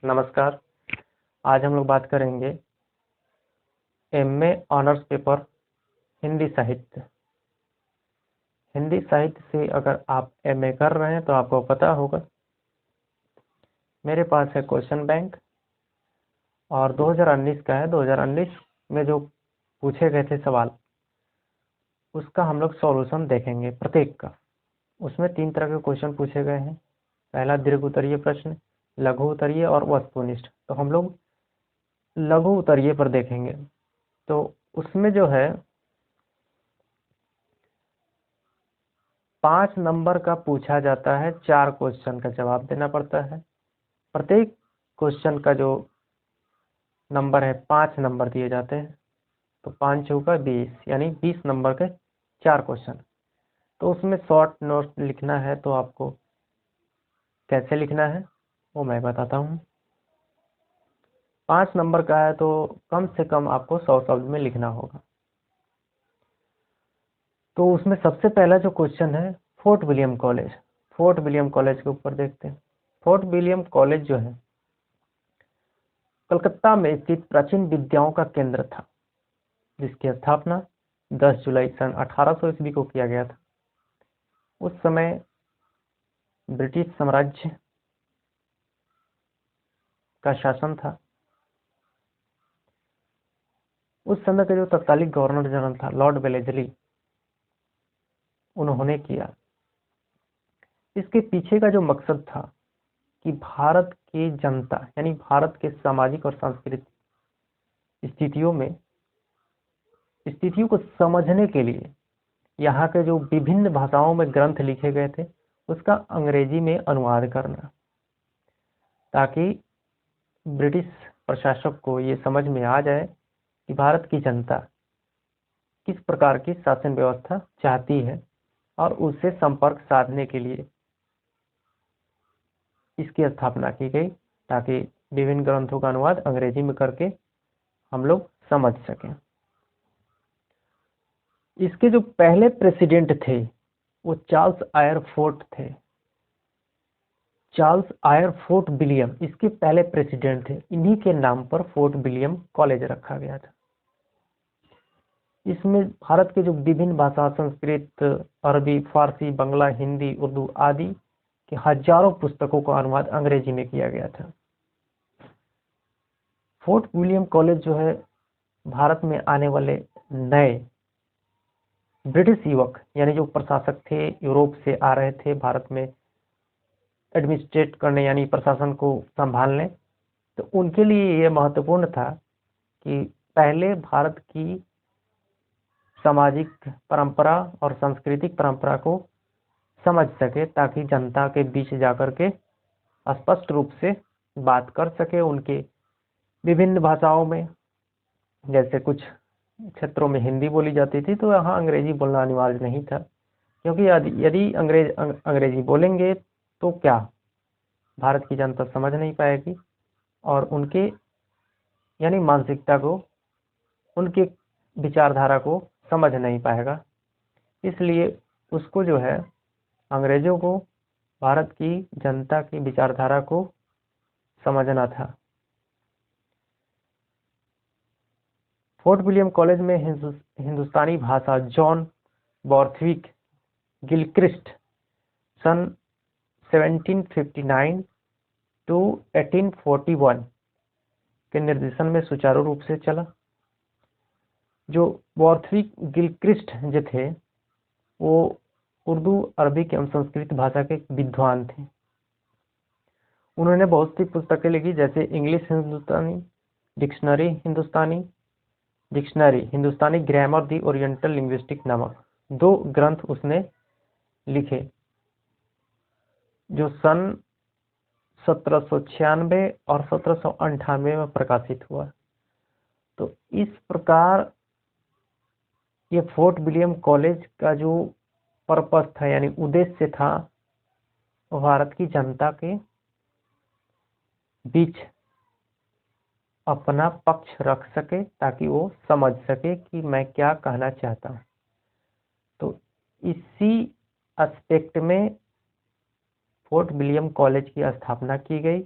नमस्कार। आज हम लोग बात करेंगे एमए ऑनर्स पेपर हिंदी साहित्य। हिंदी साहित्य से अगर आप एमए कर रहे हैं तो आपको पता होगा मेरे पास है क्वेश्चन बैंक और 2019 का है। 2019 में जो पूछे गए थे सवाल उसका हम लोग सॉल्यूशन देखेंगे प्रत्येक का। उसमें 3 तरह के क्वेश्चन पूछे गए हैं। पहला दीर्घ उत्तरीय प्रश्न, लघु उत्तरीय और वस्तुनिष्ठ। तो हम लोग लघु उत्तरीय पर देखेंगे। तो उसमें जो है 5 नंबर का पूछा जाता है, 4 क्वेश्चन का जवाब देना पड़ता है। प्रत्येक क्वेश्चन का जो नंबर है 5 नंबर दिए जाते हैं। तो 5 चौका 20 यानी 20 नंबर के 4 क्वेश्चन। तो उसमें शॉर्ट नोट लिखना है तो आपको कैसे लिखना है वो मैं बताता हूँ। 5 नंबर का है तो कम से कम आपको 100 शब्द में लिखना होगा। तो उसमें सबसे पहला जो क्वेश्चन है fort William college. Fort William college के ऊपर देखते हैं। फोर्ट विलियम कॉलेज जो है कलकत्ता में स्थित प्राचीन विद्याओं का केंद्र था, जिसकी स्थापना 10 जुलाई सन 1800 ईस्वी को किया गया था। उस समय ब्रिटिश साम्राज्य का शासन था। उस समय का जो तत्कालीन गवर्नर जनरल था लॉर्ड वेलेजली, उन्होंने किया। इसके पीछे का जो मकसद था कि भारत की जनता यानी भारत के सामाजिक और सांस्कृतिक स्थितियों को समझने के लिए यहाँ के जो विभिन्न भाषाओं में ग्रंथ लिखे गए थे उसका अंग्रेजी में अनुवाद करना, ताकि ब्रिटिश प्रशासक को ये समझ में आ जाए कि भारत की जनता किस प्रकार की शासन व्यवस्था चाहती है और उससे संपर्क साधने के लिए इसकी स्थापना की गई, ताकि विभिन्न ग्रंथों का अनुवाद अंग्रेजी में करके हम लोग समझ सकें। इसके जो पहले प्रेसिडेंट थे वो चार्ल्स आयर फोर्ट थे। चार्ल्स आयर फोर्ट विलियम इसके पहले प्रेसिडेंट थे। इन्हीं के नाम पर फोर्ट विलियम कॉलेज रखा गया था। इसमें भारत के जो विभिन्न भाषा संस्कृत, अरबी, फारसी, बांग्ला, हिंदी, उर्दू आदि के हजारों पुस्तकों का अनुवाद अंग्रेजी में किया गया था। फोर्ट विलियम कॉलेज जो है भारत में आने वाले नए ब्रिटिश युवक यानी जो प्रशासक थे, यूरोप से आ रहे थे भारत में एडमिनिस्ट्रेट करने यानी प्रशासन को संभालने, तो उनके लिए यह महत्वपूर्ण था कि पहले भारत की सामाजिक परंपरा और सांस्कृतिक परंपरा को समझ सके, ताकि जनता के बीच जाकर के स्पष्ट रूप से बात कर सके उनके विभिन्न भाषाओं में। जैसे कुछ क्षेत्रों में हिंदी बोली जाती थी तो यहाँ अंग्रेजी बोलना अनिवार्य नहीं था, क्योंकि यदि अंग्रेजी बोलेंगे तो क्या भारत की जनता समझ नहीं पाएगी और उनके यानी मानसिकता को, उनके विचारधारा को समझ नहीं पाएगा। इसलिए उसको जो है अंग्रेजों को भारत की जनता की विचारधारा को समझना था। फोर्ट विलियम कॉलेज में हिंदुस्तानी भाषा जॉन बॉर्थविक गिलक्रिस्ट सन 1759 टू 1841 के निर्देशन में सुचारू रूप से चला। जो बॉर्थविक गिलक्रिस्ट जो थे वो उर्दू, अरबिक एवं संस्कृत भाषा के विद्वान थे। उन्होंने बहुत सी पुस्तकें लिखी, जैसे इंग्लिश हिंदुस्तानी डिक्शनरी हिंदुस्तानी ग्रामर दी ओरिएंटल लिंग्विस्टिक नामक 2 ग्रंथ उसने लिखे, जो सन 1796 और 1798 में प्रकाशित हुआ। तो इस प्रकार ये फोर्ट विलियम कॉलेज का जो पर्पस था यानी उद्देश्य था, भारत की जनता के बीच अपना पक्ष रख सके, ताकि वो समझ सके कि मैं क्या कहना चाहता हूँ। तो इसी एस्पेक्ट में फोर्ट विलियम कॉलेज की स्थापना की गई।